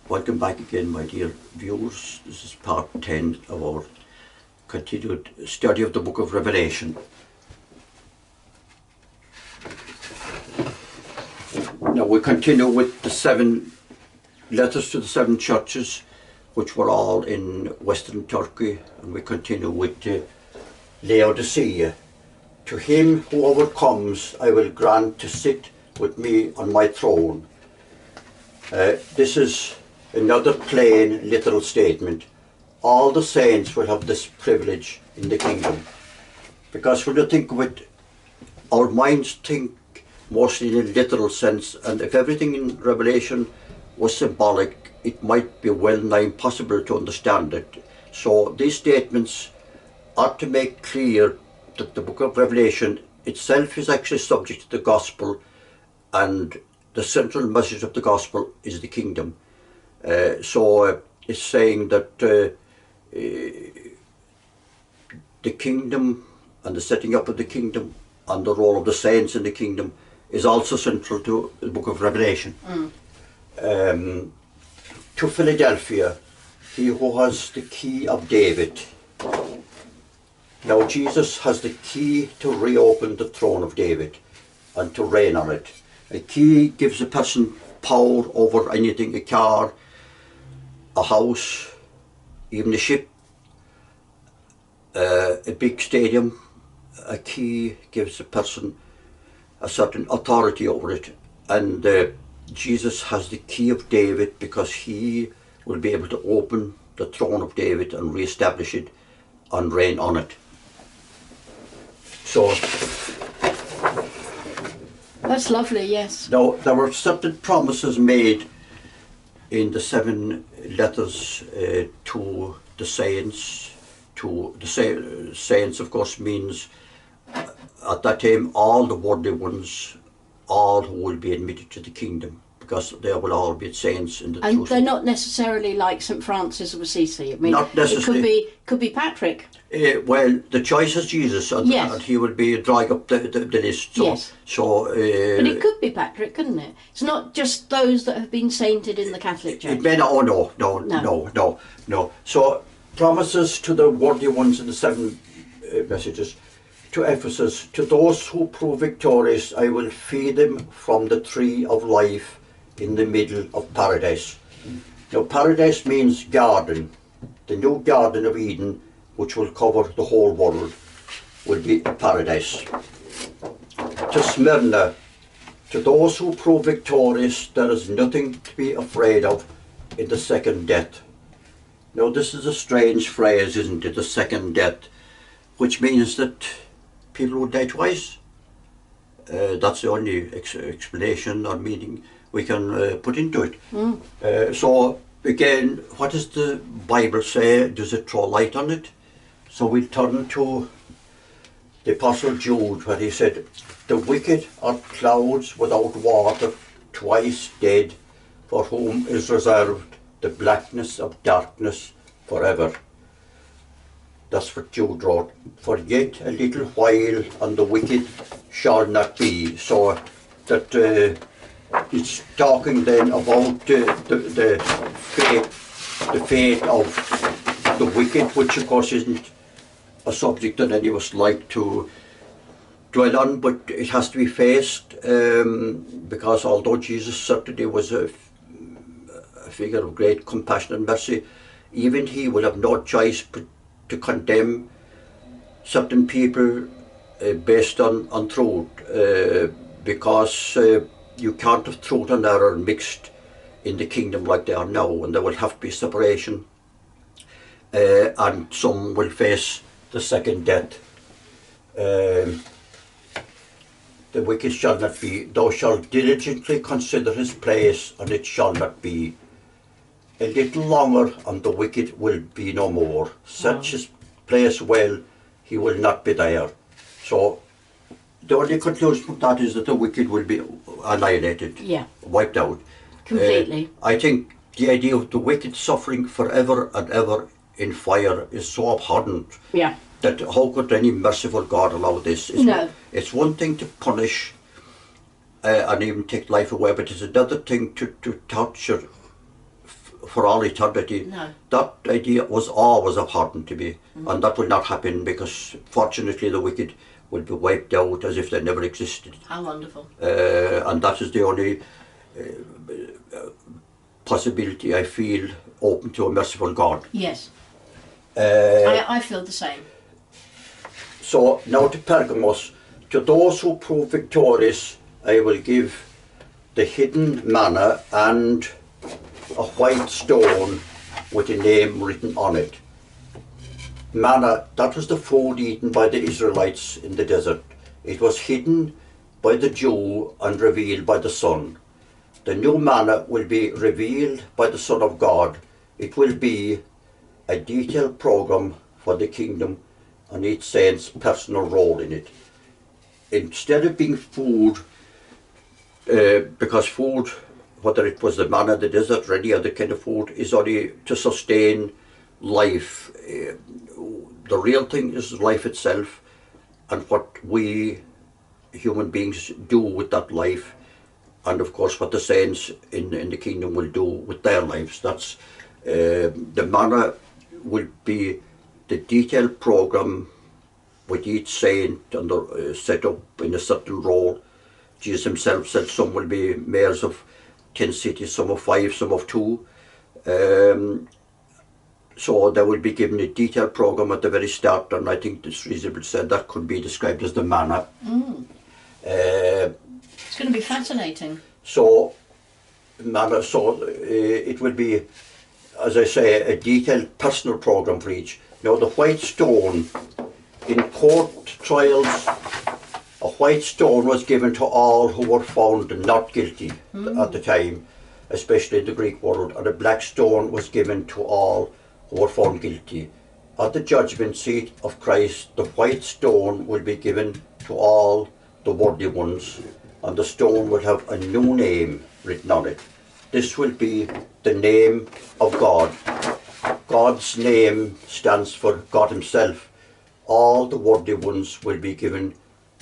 Welcome back again, my dear viewers. This is part 10 of our continued study of the book of Revelation. Now we continue with the 7 letters to the 7 churches, which were all in Western Turkey, and we continue with Laodicea. To him who overcomes, I will grant to sit with me on my throne. This is another plain, literal statement. All the saints will have this privilege in the kingdom. Because when you think of it, our minds think mostly in a literal sense, and if everything in Revelation was symbolic, it might be well nigh impossible to understand it. So these statements are to make clear that the book of Revelation itself is actually subject to the gospel, and the central message of the gospel is the kingdom. So it's saying that the kingdom and the setting up of the kingdom and the role of the saints in the kingdom is also central to the book of Revelation. To Philadelphia, he who has the key of David. Now Jesus has the key to reopen the throne of David and to reign on it. A key gives a person power over anything, a car, a house, even a ship, a big stadium. A key gives a person a certain authority over it, and Jesus has the key of David because he will be able to open the throne of David and re-establish it and reign on it. So that's lovely, yes. now there were certain promises made in the 7 letters to the saints. To the saints, of course, means at that time all the worldly ones, all who will be admitted to the kingdom, because they will all be saints in the and truth. They're not necessarily like St. Francis of Assisi. I mean, Not necessarily. It could be Patrick. Well, the choice is Jesus, and, Yes. and he will be drawing up the list. So, Yes. So, But it could be Patrick, couldn't it? It's not just those that have been sainted in the Catholic Church. it may not. Oh no. So promises to the worthy ones in the 7 messages. To Ephesus, to those who prove victorious, I will feed them from the tree of life in the middle of paradise. Now, paradise means garden. The new Garden of Eden, which will cover the whole world, will be a paradise. To Smyrna, to those who prove victorious, there is nothing to be afraid of in the second death. Now, this is a strange phrase, isn't it? The second death, which means that people will die twice. That's the only explanation or meaning we can put into it. So again, what does the Bible say? Does it throw light on it? So we turn to the Apostle Jude, where he said, the wicked are clouds without water, twice dead, for whom is reserved the blackness of darkness forever. That's what Jude wrote. For yet a little while, and the wicked shall not be. So that it's talking then about the fate of the wicked, which of course isn't a subject that any of us like to dwell on, but it has to be faced, because although Jesus certainly was a figure of great compassion and mercy, even he will have no choice but to condemn certain people based on truth, because you can't have truth and error mixed in the kingdom like they are now, and there will have to be separation, and some will face the second death. The wicked shall not be. Thou shalt diligently consider his place, and it shall not be. A little longer, and the wicked will be no more. Search his place well, he will not be there. So the only conclusion from that is that the wicked will be annihilated, wiped out. Completely. I think the idea of the wicked suffering forever and ever in fire is so abhorrent. Yeah. That how could any merciful God allow this? It's one thing to punish and even take life away, but it's another thing to torture for all eternity. No. That idea was always abhorrent to me, and that will not happen because fortunately the wicked will be wiped out as if they never existed. How wonderful. And that is the only possibility I feel open to a merciful God. Yes. Uh, I feel the same. So now to Pergamos, to those who prove victorious, I will give the hidden manna and a white stone with a name written on it. Manna, that was the food eaten by the Israelites in the desert. It was hidden by the dew and revealed by the sun. The new manna will be revealed by the Son of God. It will be a detailed program for the kingdom and each saint's personal role in it. Instead of being food, because food, whether it was the manna, the desert, or any other kind of food, is only to sustain life. The real thing is life itself and what we human beings do with that life, and of course what the saints in the kingdom will do with their lives. That's the manna will be the detailed program with each saint and set up in a certain role. Jesus himself said some will be mayors of 10 cities, some of 5, some of 2. So they will be given a detailed program at the very start, and I think it's reasonable to say that could be described as the manna. It's going to be fascinating. So, manna, so it will be, as I say, a detailed personal program for each. Now the white stone, in court trials, a white stone was given to all who were found not guilty at the time, especially in the Greek world, and a black stone was given to all who were found guilty. At the judgment seat of Christ, the white stone will be given to all the worthy ones, and the stone will have a new name written on it. This will be the name of God. God's name stands for God himself. All the worthy ones will be given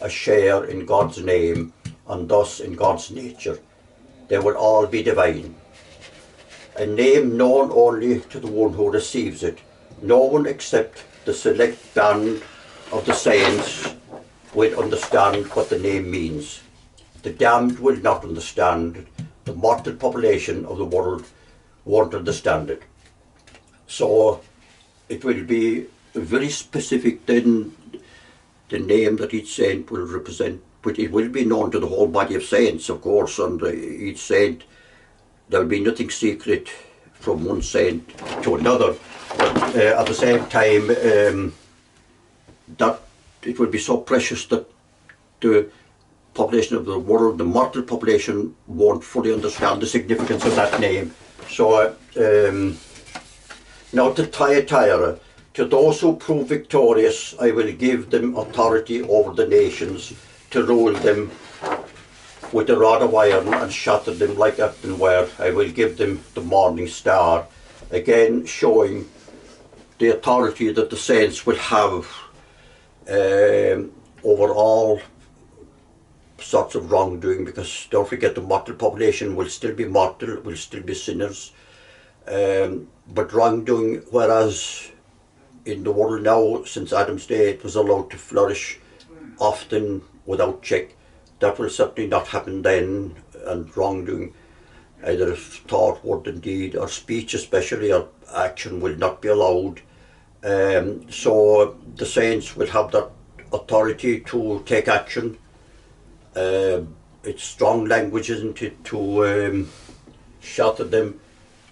a share in God's name and thus in God's nature. They will all be divine. A name known only to the one who receives it. No one except the select band of the saints will understand what the name means. The damned will not understand. The mortal population of the world won't understand it. So it will be very specific then, the name that each saint will represent, but it will be known to the whole body of saints, of course, and each saint, there will be nothing secret from one saint to another. But at the same time, that it will be so precious that the population of the world, the mortal population, won't fully understand the significance of that name. So now to Thyatira, to those who prove victorious, I will give them authority over the nations to rule them with a rod of iron and shatter them like earthenware. I will give them the morning star. Again, showing the authority that the saints will have over all sorts of wrongdoing, because don't forget the mortal population will still be mortal, will still be sinners, but wrongdoing, whereas in the world now, since Adam's day, it was allowed to flourish often without check. That will certainly not happen then, and wrongdoing, either thought, word and deed, or speech especially, or action, will not be allowed. So the saints will have that authority to take action. It's strong language, isn't it, to shatter them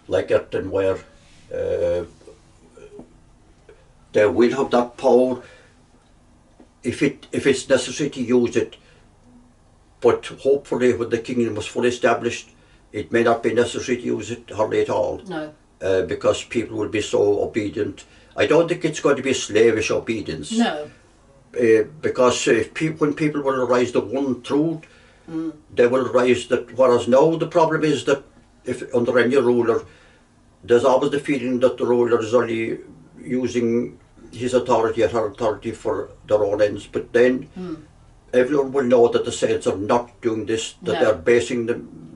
like earthenware. They will have that power if it's necessary to use it, but hopefully when the kingdom was fully established, it may not be necessary to use it hardly at all. No. Because people will be so obedient. I don't think it's going to be a slavish obedience. No. Because when people will rise the one truth, they will rise that. Whereas now the problem is that if under any ruler, there's always the feeling that the ruler is only using his authority or her authority for their own ends. But then everyone will know that the saints are not doing this, that they're basing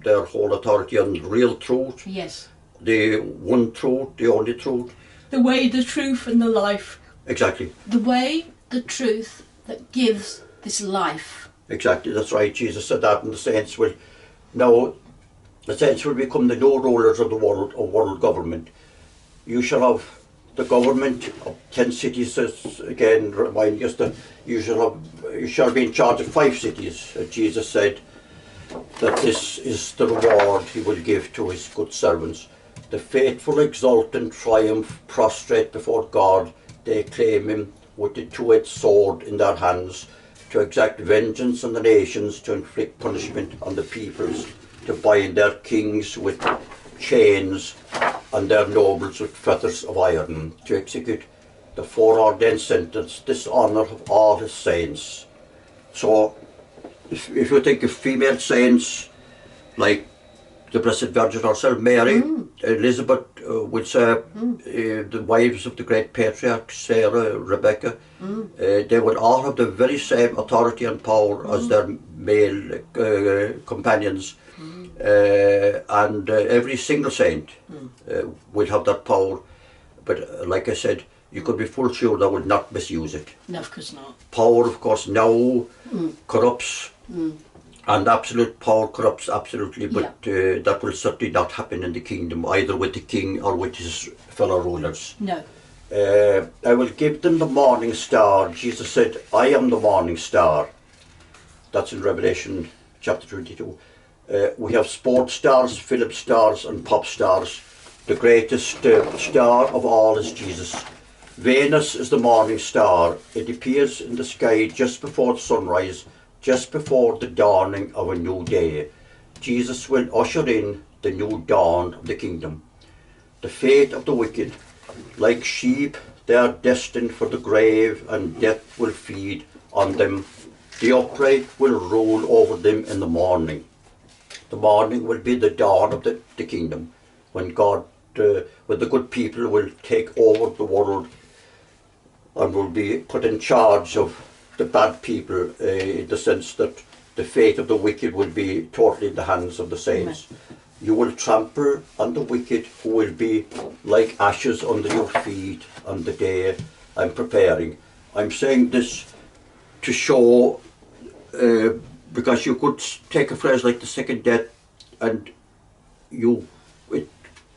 their whole authority on real truth. Yes. the one truth, the only truth. The way, the truth and the life. Exactly. The way, the truth that gives this life. Exactly, that's right. Jesus said that, and the saints will become the new rulers of the world, of world government. You shall have the government of 10 cities, again reminding us that you shall be in charge of 5 cities. Jesus said that this is the reward he will give to his good servants. The faithful exult and triumph, prostrate before God. They claim him with the two-edged sword in their hands, to exact vengeance on the nations, to inflict punishment on the peoples, to bind their kings with chains and their nobles with fetters of iron, to execute the foreordained sentence, dishonour of all his saints. So, if you think of female saints, like the Blessed Virgin herself, Mary, Elizabeth, the wives of the great patriarchs, Sarah, Rebecca, they would all have the very same authority and power as their male companions. And every single saint will have that power. But like I said, you could be full sure they would not misuse it. No, of course not. Power, of course, now corrupts. And absolute power corrupts absolutely, but that will certainly not happen in the kingdom, either with the king or with his fellow rulers. No. I will give them the morning star. Jesus said, I am the morning star. That's in Revelation chapter 22. We have sports stars, Philip stars and pop stars. The greatest star of all is Jesus. Venus is the morning star. It appears in the sky just before sunrise, just before the dawning of a new day. Jesus will usher in the new dawn of the kingdom. The fate of the wicked, like sheep, they are destined for the grave, and death will feed on them. The upright will rule over them in the morning. The morning will be the dawn of the kingdom, when God, when the good people will take over the world and will be put in charge of the bad people, in the sense that the fate of the wicked will be totally in the hands of the saints. You will trample on the wicked, who will be like ashes under your feet on the day I'm preparing. I'm saying this to show, because you could take a phrase like the second death, and it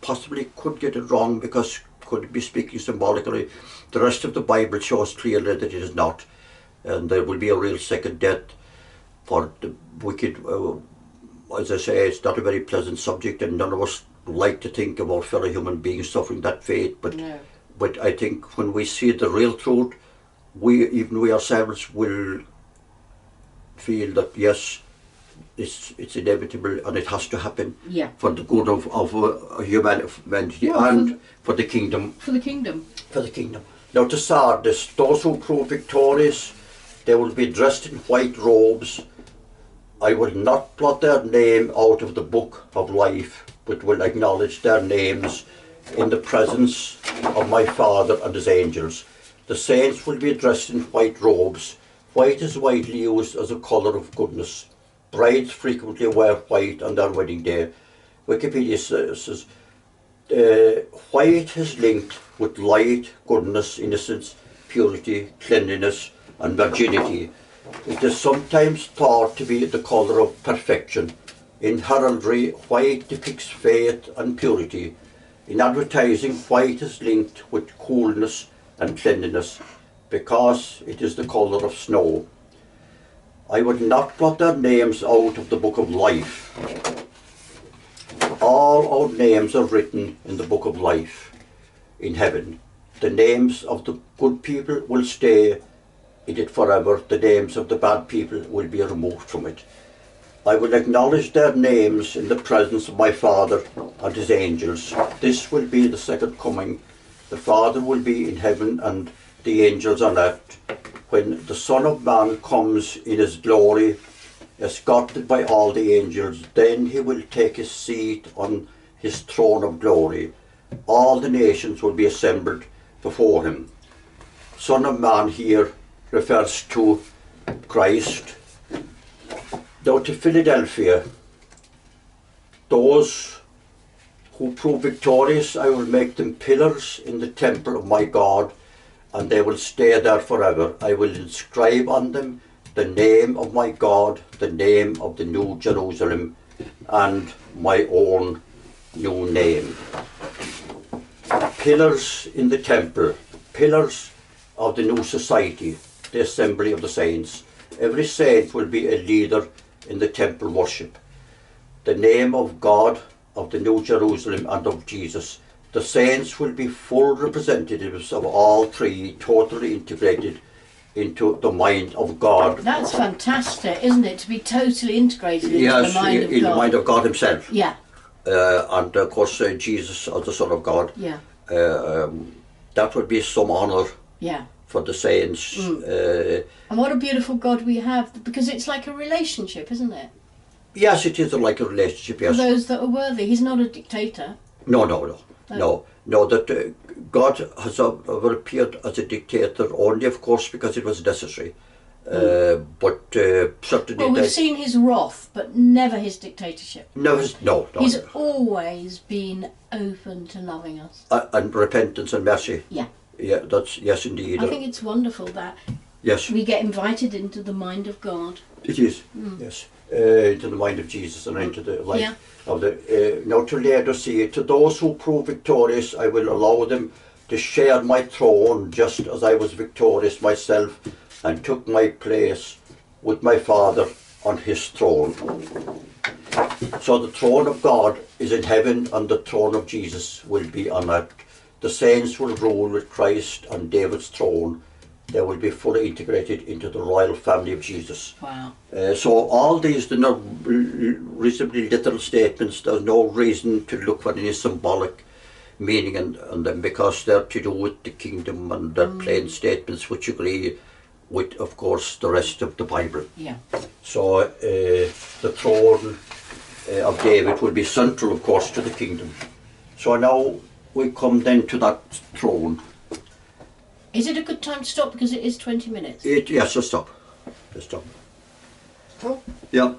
possibly could get it wrong, because could be speaking symbolically. The rest of the Bible shows clearly that it is not. And there will be a real second death for the wicked. As I say, it's not a very pleasant subject, and none of us like to think of our fellow human beings suffering that fate. But I think when we see the real truth, even we ourselves will feel that yes, it's inevitable and it has to happen for the good of humanity and for the kingdom. For the kingdom. For the kingdom. Now to Sardis, those who prove victorious, they will be dressed in white robes. I will not blot their name out of the book of life, but will acknowledge their names in the presence of my Father and his angels. The saints will be dressed in white robes. White is widely used as a colour of goodness. Brides frequently wear white on their wedding day. Wikipedia says, white is linked with light, goodness, innocence, purity, cleanliness and virginity. It is sometimes thought to be the colour of perfection. In heraldry, white depicts faith and purity. In advertising, white is linked with coolness and cleanliness, because it is the colour of snow. I would not blot their names out of the book of life. All our names are written in the book of life in heaven. The names of the good people will stay in it forever. The names of the bad people will be removed from it. I will acknowledge their names in the presence of my Father and his angels. This will be the second coming. The Father will be in heaven and the angels on earth. When the Son of Man comes in his glory, escorted by all the angels, then he will take his seat on his throne of glory. All the nations will be assembled before him. Son of Man here refers to Christ. Now to Philadelphia, those who prove victorious, I will make them pillars in the temple of my God, and they will stay there forever. I will inscribe on them the name of my God, the name of the New Jerusalem, and my own new name. Pillars in the temple, pillars of the new society, the assembly of the saints. Every saint will be a leader in the temple worship. The name of God, of the New Jerusalem, and of Jesus. The saints will be full representatives of all three, totally integrated into the mind of God. That's fantastic, isn't it? To be totally integrated into Yes, the mind of God. in the mind of God himself. Yeah. And of course Jesus as the Son of God. Yeah. That would be some honour Yeah. for the saints. And what a beautiful God we have, because it's like a relationship, isn't it? Yes, it is like a relationship, yes. For those that are worthy. He's not a dictator. No, that God has ever appeared as a dictator only, of course, because it was necessary. But certainly... Well, we've seen his wrath, but never his dictatorship. No. He's always been open to loving us. And repentance and mercy. Yeah. Yeah, that's, yes indeed. I think it's wonderful that yes, we get invited into the mind of God. it is, yes. Into the mind of Jesus and into the life of the... now to Laodicea, to those who prove victorious, I will allow them to share my throne, just as I was victorious myself and took my place with my Father on his throne. So the throne of God is in heaven, and the throne of Jesus will be on earth. The saints will rule with Christ on David's throne. They will be fully integrated into the royal family of Jesus. Wow. So all these, they're not reasonably literal statements. There's no reason to look for any symbolic meaning in them, because they're to do with the kingdom, and they're plain statements which agree with, of course, the rest of the Bible. Yeah. So the throne of David will be central, of course, to the kingdom. So now we come then to that throne. Is it a good time to stop, because it is 20 minutes? Yes, let's stop. Let's stop. Oh. Yeah.